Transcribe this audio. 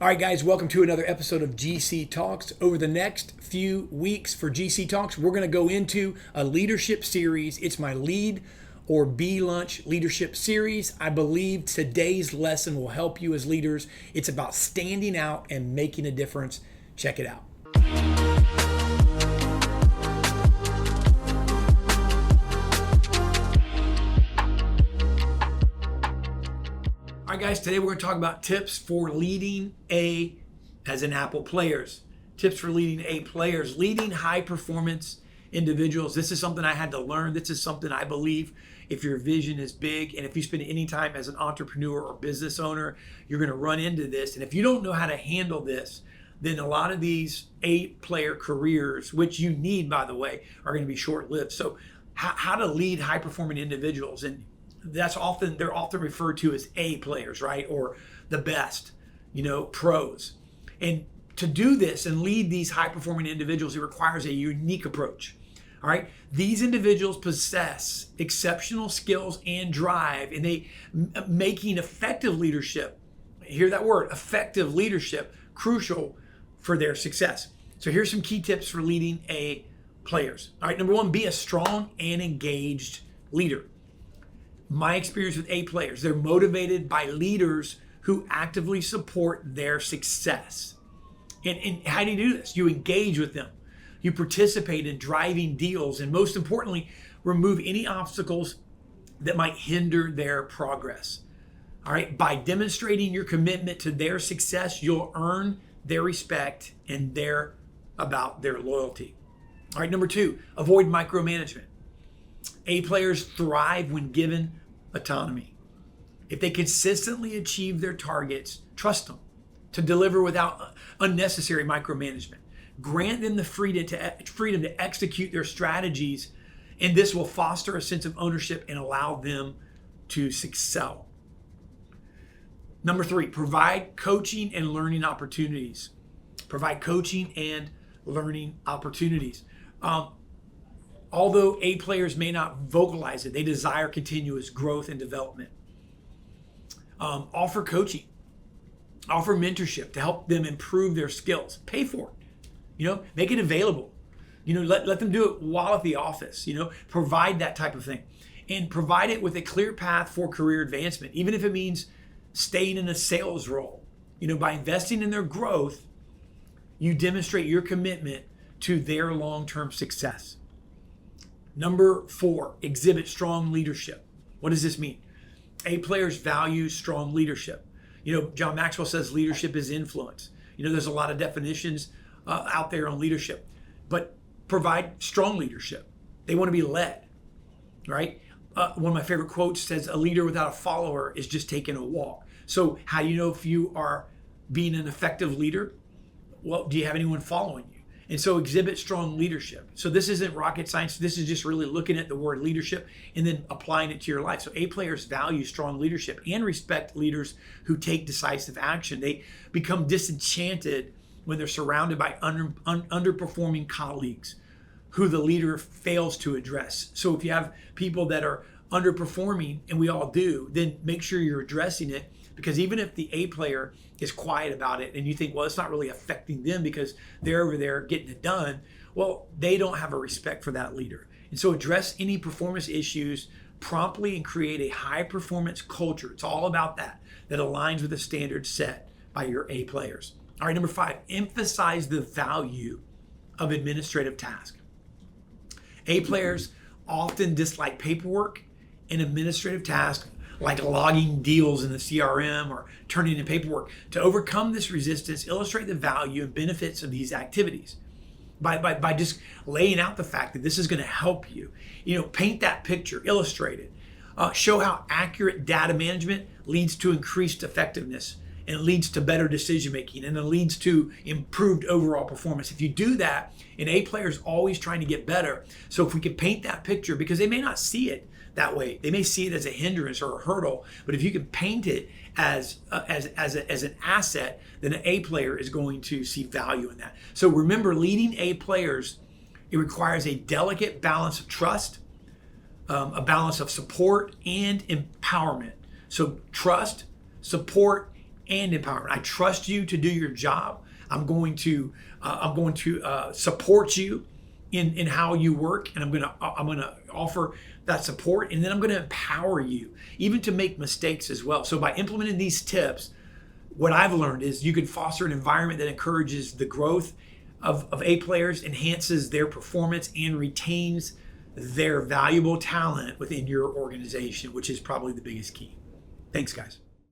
All right, guys, welcome to another episode of GC Talks. Over the next few weeks for GC Talks, we're going to go into a leadership series. It's my Lead or Be Lunch leadership series. I believe today's lesson will help you as leaders. It's about standing out and making a difference. Check it out. All right, guys, today we're going to talk about tips for leading A as in Apple players. Tips for leading A players, leading high performance individuals. This is something I had to learn. This is something I believe if your vision is big and if you spend any time as an entrepreneur or business owner, you're going to run into this. And if you don't know how to handle this, then a lot of these A player careers, which you need, by the way, are going to be short-lived. So how to lead high performing individuals. And they're often referred to as A players, right? Or the best, pros. And to do this and lead these high performing individuals, it requires a unique approach. All right. These individuals possess exceptional skills and drive, and they making effective leadership, hear that word, effective leadership, crucial for their success. So here's some key tips for leading A players. All right. Number one, be a strong and engaged leader. My experience with A players, they're motivated by leaders who actively support their success. And how do you do this? You engage with them. You participate in driving deals. And most importantly, remove any obstacles that might hinder their progress. All right. By demonstrating your commitment to their success, you'll earn their respect and their loyalty. All right. Number two, avoid micromanagement. A players thrive when given autonomy. If they consistently achieve their targets, trust them to deliver without unnecessary micromanagement. Grant them the freedom to execute their strategies, and this will foster a sense of ownership and allow them to excel. Number three, provide coaching and learning opportunities. Provide coaching and learning opportunities. Although A players may not vocalize it, they desire continuous growth and development. Offer coaching, offer mentorship to help them improve their skills. Pay for it, make it available. Let them do it while at the office, provide that type of thing. And provide it with a clear path for career advancement, even if it means staying in a sales role. By investing in their growth, you demonstrate your commitment to their long-term success. Number four, exhibit strong leadership. What does this mean? A players value strong leadership. John Maxwell says leadership is influence. There's a lot of definitions out there on leadership, but provide strong leadership. They want to be led, right? One of my favorite quotes says, a leader without a follower is just taking a walk. So how do you know if you are being an effective leader? Well, do you have anyone following you? And so exhibit strong leadership. So this isn't rocket science. This is just really looking at the word leadership and then applying it to your life. So A players value strong leadership and respect leaders who take decisive action. They become disenchanted when they're surrounded by underperforming colleagues who the leader fails to address. So if you have people that are underperforming, and we all do, then make sure you're addressing it. Because even if the A player is quiet about it and you think, well, it's not really affecting them because they're over there getting it done, well, they don't have a respect for that leader. And so address any performance issues promptly and create a high performance culture. It's all about that aligns with the standards set by your A players. All right, number five, emphasize the value of administrative tasks. A players often dislike paperwork and administrative tasks like logging deals in the CRM or turning in paperwork. To overcome this resistance, illustrate the value and benefits of these activities by just laying out the fact that this is going to help you. Paint that picture, illustrate it. Show how accurate data management leads to increased effectiveness and leads to better decision making and it leads to improved overall performance. If you do that, an A player is always trying to get better. So if we can paint that picture, because they may not see it that way, they may see it as a hindrance or a hurdle, but if you can paint it as an asset, then an A player is going to see value in that. So remember, leading A players, it requires a delicate balance of trust, a balance of support and empowerment. So trust, support, and empowerment. I trust you to do your job. I'm going to support you in how you work, and I'm gonna offer that support, and then I'm gonna empower you even to make mistakes as well. So by implementing these tips, what I've learned is you can foster an environment that encourages the growth of A players, enhances their performance, and retains their valuable talent within your organization, which is probably the biggest key. Thanks, guys.